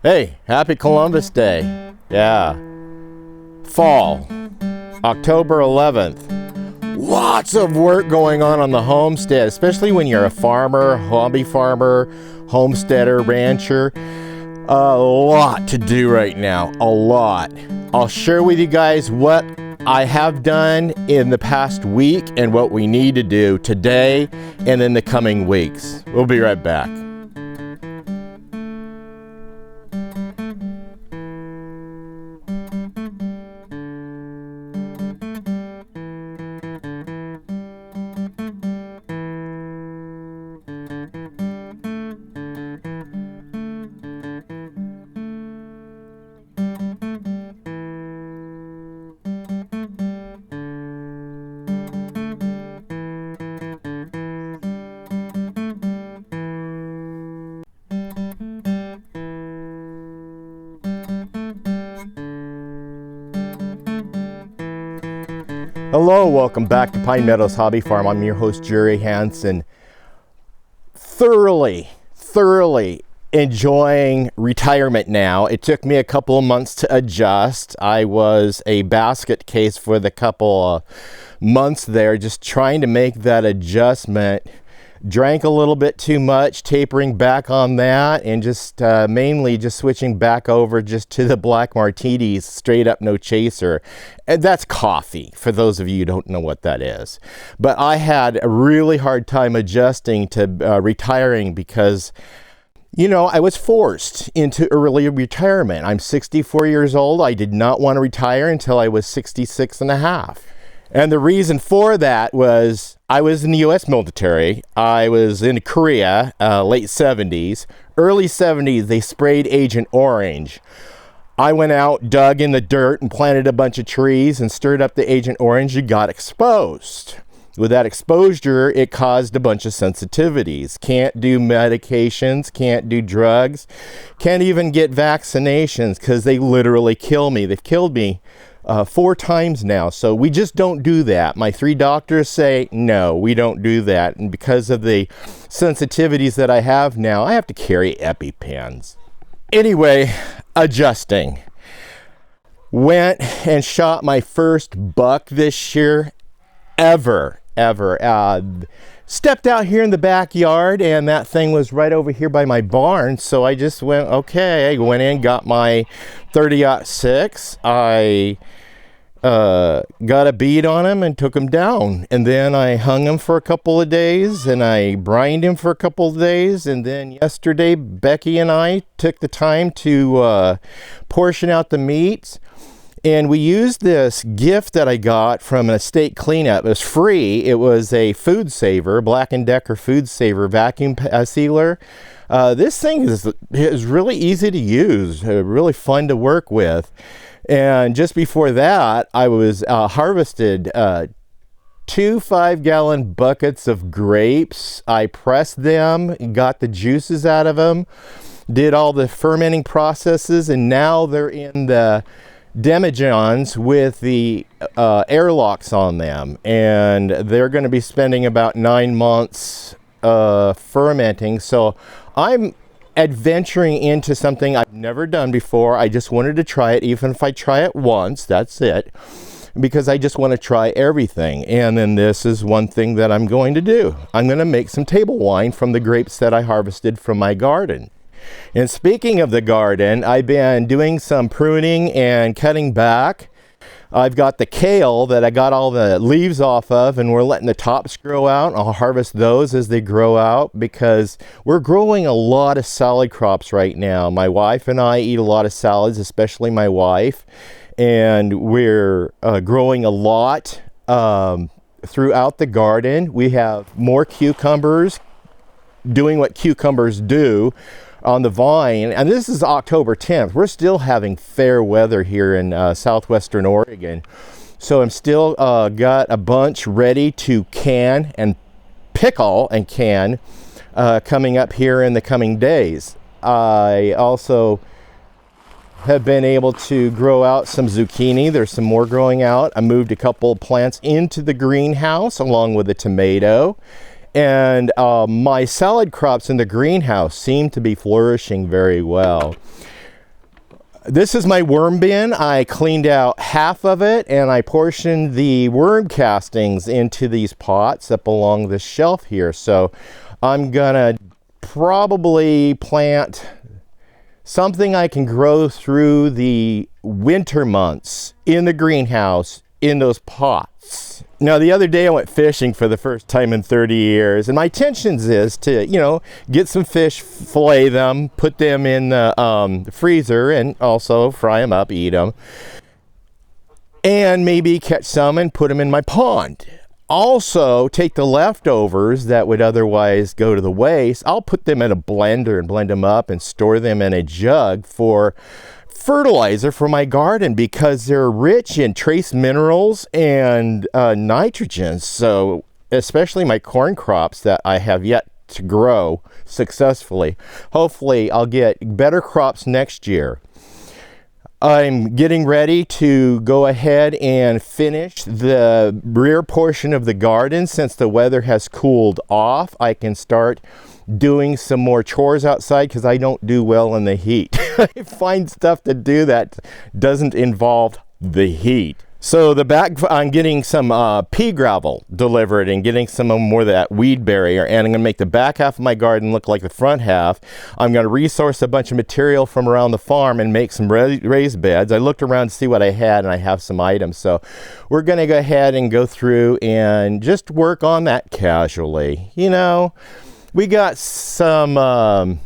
Hey, happy Columbus Day. Yeah. Fall, October 11th. Lots of work going on the homestead, especially when you're a farmer, hobby farmer, homesteader, rancher. A lot to do right now, a lot. I'll share with you guys what I have done in the past week and what we need to do today and in the coming weeks. We'll be right back. Hello, welcome back to Pine Meadows Hobby Farm. I'm your host, Jerry Hansen. Thoroughly enjoying retirement now. It took me a couple of months to adjust. I was a basket case for the couple of months there, just trying to make that adjustment. Drank a little bit too much, tapering back on that, and just mainly just switching back over just to the black martinis, straight up, no chaser. And that's coffee, for those of you who don't know what that is. But I had a really hard time adjusting to retiring because, you know, I was forced into early retirement. I'm 64 years old. I did not want to retire until I was 66 and a half. And the reason for that was I was in the U.S. military. I was in Korea, late 70s. Early 70s, they sprayed Agent Orange. I went out, dug in the dirt, and planted a bunch of trees and stirred up the Agent Orange and got exposed. With that exposure, it caused a bunch of sensitivities. Can't do medications, can't do drugs, can't even get vaccinations because they literally kill me. They've killed me 4 times now, so we just don't do that. My 3 doctors say, no, we don't do that. And because of the sensitivities that I have now, I have to carry EpiPens. Anyway, adjusting. Went and shot my first buck this year ever. Stepped out here in the backyard, and that thing was right over here by my barn, so I just went, okay. I went in, got my 30-06. I got a bead on him and took him down, and then I hung him for a couple of days, and I brined him for a couple of days, and then yesterday Becky and I took the time to portion out the meats. And we used this gift that I got from an estate cleanup. It was free. It was a Food Saver, Black & Decker Food Saver vacuum sealer. This thing is really easy to use, really fun to work with. And just before that, I was harvested 2 5-gallon buckets of grapes. I pressed them, got the juices out of them, did all the fermenting processes, and now they're in the demijohns with the airlocks on them, and they're going to be spending about 9 months fermenting. So I'm adventuring into something I've never done before. I just wanted to try it. Even if I try it once, that's it, because I just want to try everything. And then this is one thing that I'm going to do. I'm going to make some table wine from the grapes that I harvested from my garden. And speaking of the garden, I've been doing some pruning and cutting back. I've got the kale that I got all the leaves off of, and we're letting the tops grow out. I'll harvest those as they grow out because we're growing a lot of salad crops right now. My wife and I eat a lot of salads, especially my wife, and we're growing a lot throughout the garden. We have more cucumbers, doing what cucumbers do on the vine, and this is October 10th. We're still having fair weather here in southwestern Oregon, so I'm still got a bunch ready to can and pickle and can coming up here in the coming days. I also have been able to grow out some zucchini. There's some more growing out. I moved a couple of plants into the greenhouse along with a tomato. And my salad crops in the greenhouse seem to be flourishing very well. This is my worm bin. I cleaned out half of it and I portioned the worm castings into these pots up along the shelf here. So I'm gonna probably plant something I can grow through the winter months in the greenhouse in those pots. Now, the other day I went fishing for the first time in 30 years, and my intentions is to, you know, get some fish, fillet them, put them in the freezer, and also fry them up, eat them, and maybe catch some and put them in my pond. Also, take the leftovers that would otherwise go to the waste. I'll put them in a blender and blend them up and store them in a jug for fertilizer for my garden because they're rich in trace minerals and nitrogen. So especially my corn crops that I have yet to grow successfully. Hopefully I'll get better crops next year. I'm getting ready to go ahead and finish the rear portion of the garden. Since the weather has cooled off, I can start doing some more chores outside because I don't do well in the heat. I find stuff to do that doesn't involve the heat. So the back, I'm getting some pea gravel delivered and getting some more of that weed barrier, and I'm gonna make the back half of my garden look like the front half. I'm gonna resource a bunch of material from around the farm and make some raised beds. I looked around to see what I had, and I have some items. So we're gonna go ahead and go through and just work on that casually. You know, we got some,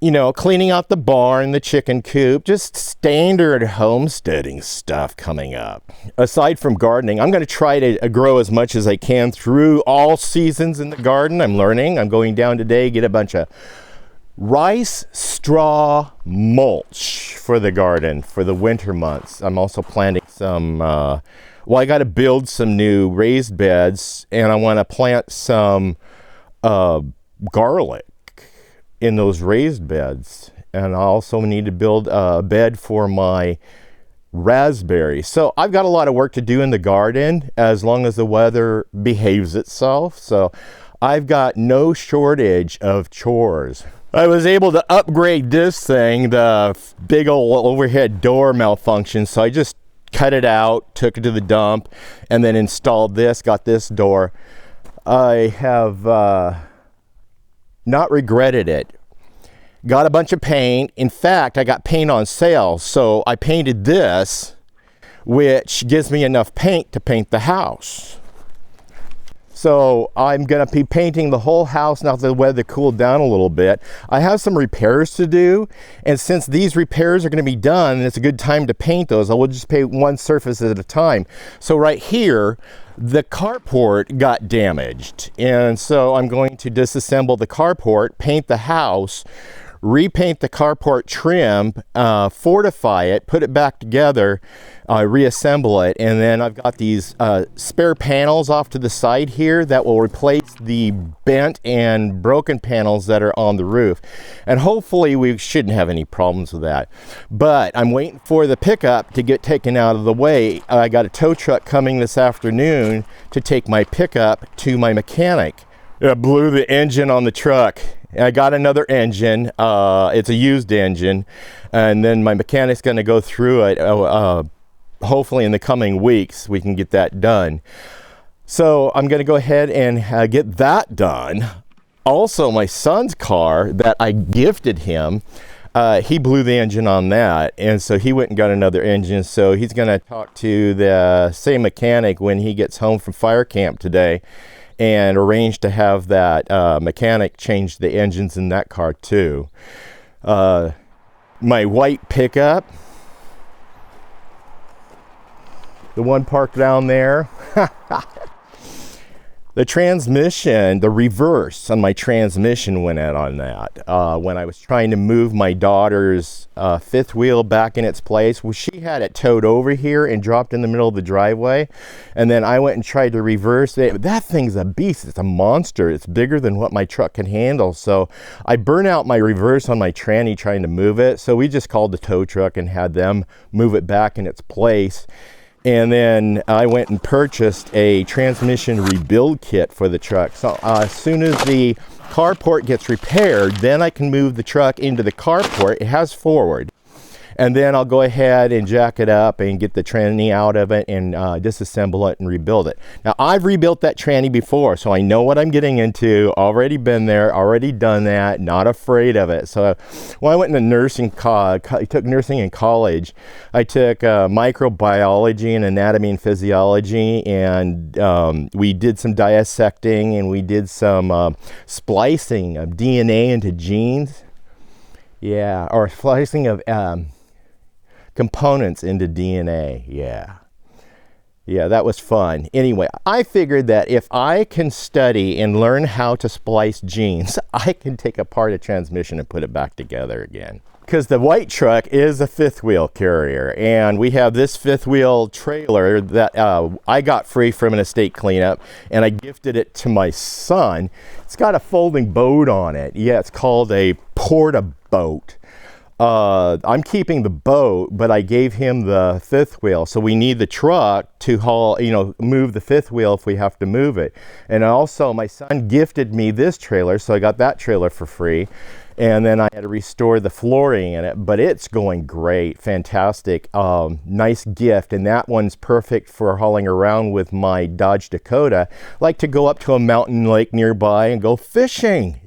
you know, cleaning out the barn, the chicken coop, just standard homesteading stuff coming up. Aside from gardening, I'm going to try to grow as much as I can through all seasons in the garden. I'm learning. I'm going down today, get a bunch of rice straw mulch for the garden for the winter months. I'm also planting some, well, I got to build some new raised beds, and I want to plant some garlic in those raised beds, and I also need to build a bed for my raspberries. So I've got a lot of work to do in the garden as long as the weather behaves itself. So I've got no shortage of chores. I was able to upgrade this thing. The big old overhead door malfunctioned, so I just cut it out, took it to the dump, and then installed this, got this door. I have not regretted it. Got a bunch of paint. In fact, I got paint on sale, so I painted this, which gives me enough paint to paint the house. So I'm gonna be painting the whole house now that the weather cooled down a little bit. I have some repairs to do, and since these repairs are gonna be done, and it's a good time to paint those, I will just paint one surface at a time. So right here, the carport got damaged, and so I'm going to disassemble the carport, paint the house, repaint the carport trim, fortify it, put it back together, reassemble it, and then I've got these spare panels off to the side here that will replace the bent and broken panels that are on the roof. And hopefully we shouldn't have any problems with that. But I'm waiting for the pickup to get taken out of the way. I got a tow truck coming this afternoon to take my pickup to my mechanic. It blew the engine on the truck. I got another engine. It's a used engine, and then my mechanic's going to go through it. Hopefully in the coming weeks we can get that done. So I'm going to go ahead and get that done. Also, my son's car that I gifted him, he blew the engine on that, and so he went and got another engine. So he's going to talk to the same mechanic when he gets home from fire camp today, and arrange to have that mechanic change the engines in that car too. My white pickup, the one parked down there. The transmission, the reverse on my transmission went out on that. When I was trying to move my daughter's fifth wheel back in its place, well, she had it towed over here and dropped in the middle of the driveway. And then I went and tried to reverse it. That thing's a beast. It's a monster. It's bigger than what my truck can handle. So I burnt out my reverse on my tranny trying to move it. So we just called the tow truck and had them move it back in its place. And then I went and purchased a transmission rebuild kit for the truck. So as soon as the carport gets repaired, then I can move the truck into the carport. It has forward. And then I'll go ahead and jack it up and get the tranny out of it and disassemble it and rebuild it. Now, I've rebuilt that tranny before, so I know what I'm getting into. Already been there, already done that, not afraid of it. So when I went into nursing, took nursing in college, I took microbiology and anatomy and physiology, and we did some dissecting, and we did some splicing of DNA into genes. Yeah, or splicing of components into DNA. Yeah, that was fun. Anyway, I figured that if I can study and learn how to splice genes, I can take apart a transmission and put it back together again. Because the white truck is a fifth wheel carrier, and we have this fifth wheel trailer that I got free from an estate cleanup, and I gifted it to my son. It's got a folding boat on it. Yeah, it's called a porta boat. I'm keeping the boat, but I gave him the fifth wheel. So we need the truck to haul, move the fifth wheel if we have to move it. And also my son gifted me this trailer, so I got that trailer for free. And then I had to restore the flooring in it, but it's going great, fantastic, nice gift. And that one's perfect for hauling around with my Dodge Dakota. I like to go up to a mountain lake nearby and go fishing.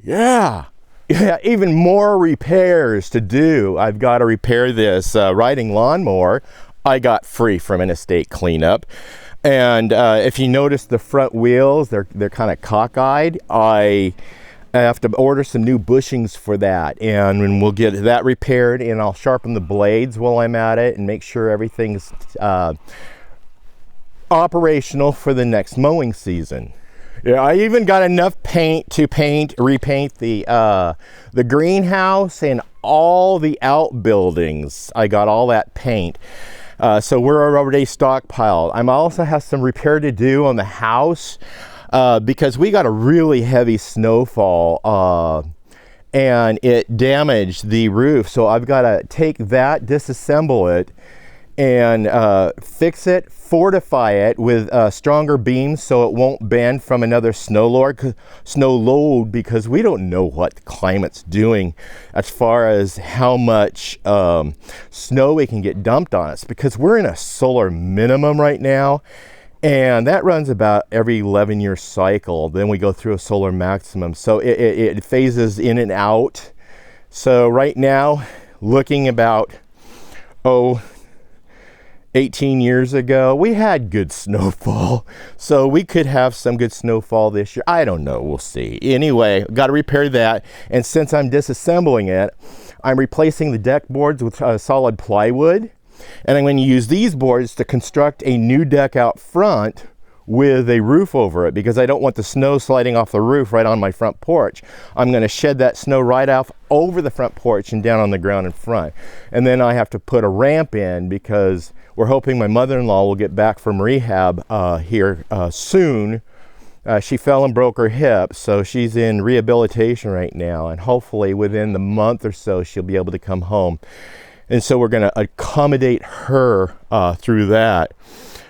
Yeah, even more repairs to do. I've got to repair this riding lawnmower I got free from an estate cleanup. And if you notice the front wheels, they're kind of cockeyed. I have to order some new bushings for that, and we'll get that repaired, and I'll sharpen the blades while I'm at it and make sure everything's operational for the next mowing season. Yeah, I even got enough paint to repaint the greenhouse and all the outbuildings. I got all that paint. So we're already stockpiled. I also have some repair to do on the house because we got a really heavy snowfall and it damaged the roof. So I've got to take that, disassemble it, and fix it, fortify it with stronger beams so it won't bend from another snow load, because we don't know what the climate's doing as far as how much snow we can get dumped on us, because we're in a solar minimum right now, and that runs about every 11-year cycle. Then we go through a solar maximum, so it phases in and out. So right now, looking about 18 years ago, we had good snowfall, so we could have some good snowfall this year. I don't know, we'll see. Anyway, got to repair that, and since I'm disassembling it, I'm replacing the deck boards with solid plywood, and I'm going to use these boards to construct a new deck out front with a roof over it, because I don't want the snow sliding off the roof right on my front porch. I'm going to shed that snow right off over the front porch and down on the ground in front. And then I have to put a ramp in, because we're hoping my mother-in-law will get back from rehab here soon. She fell and broke her hip, so she's in rehabilitation right now, and hopefully within the month or so she'll be able to come home. And so we're going to accommodate her through that.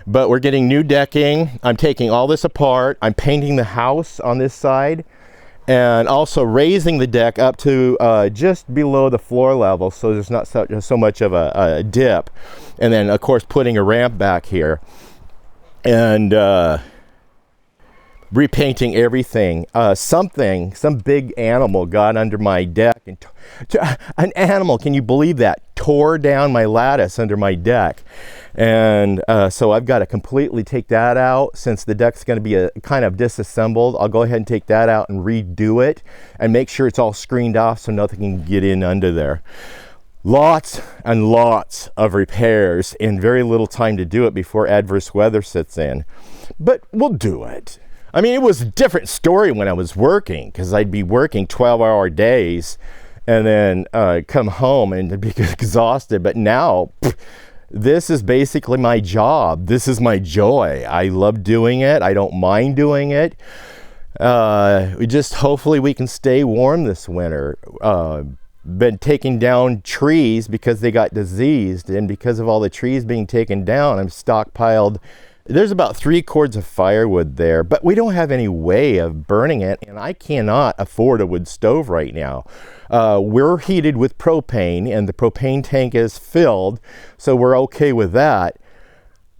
But we're getting new decking. I'm taking all this apart. I'm painting the house on this side, and also raising the deck up to just below the floor level, so there's not so much of a dip. And then, of course, putting a ramp back here, and repainting everything. Some big animal got under my deck, and an animal, can you believe that, tore down my lattice under my deck. And so I've got to completely take that out. Since the deck's going to be kind of disassembled, I'll go ahead and take that out and redo it and make sure it's all screened off so nothing can get in under there. Lots and lots of repairs and very little time to do it before adverse weather sets in. But we'll do it. I mean, it was a different story when I was working, because I'd be working 12-hour days and then come home and be exhausted. But now, this is basically my job. This is my joy. I love doing it. I don't mind doing it. Hopefully we can stay warm this winter. Been taking down trees because they got diseased, and because of all the trees being taken down, I'm stockpiled There's about 3 cords of firewood there, but we don't have any way of burning it, and I cannot afford a wood stove right now. We're heated with propane, and the propane tank is filled, so we're okay with that.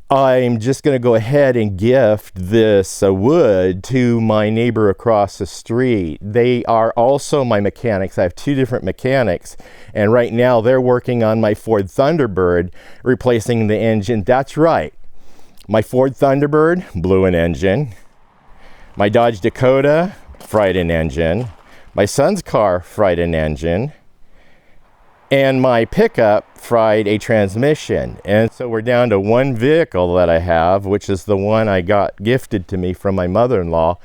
I'm just going to go ahead and gift this wood to my neighbor across the street. They are also my mechanics. I have 2 different mechanics, and right now they're working on my Ford Thunderbird, replacing the engine. That's right. My Ford Thunderbird blew an engine. My Dodge Dakota fried an engine. My son's car fried an engine. And my pickup fried a transmission. And so we're down to 1 vehicle that I have, which is the one I got gifted to me from my mother-in-law.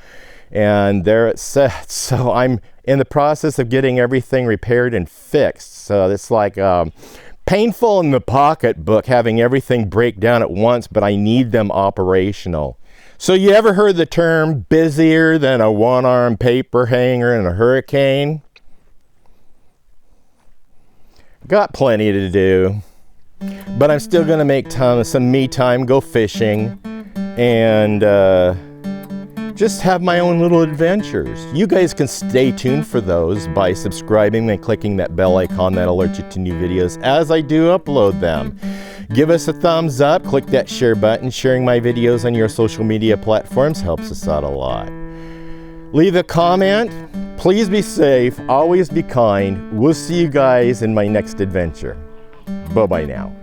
And there it sits. So I'm in the process of getting everything repaired and fixed. So it's like painful in the pocketbook having everything break down at once, but I need them operational. So you ever heard the term busier than a one-armed paper hanger in a hurricane? Got plenty to do, but I'm still gonna make some me time, go fishing, and just have my own little adventures. You guys can stay tuned for those by subscribing and clicking that bell icon that alerts you to new videos as I do upload them. Give us a thumbs up, click that share button. Sharing my videos on your social media platforms helps us out a lot. Leave a comment. Please be safe, always be kind. We'll see you guys in my next adventure. Bye-bye now.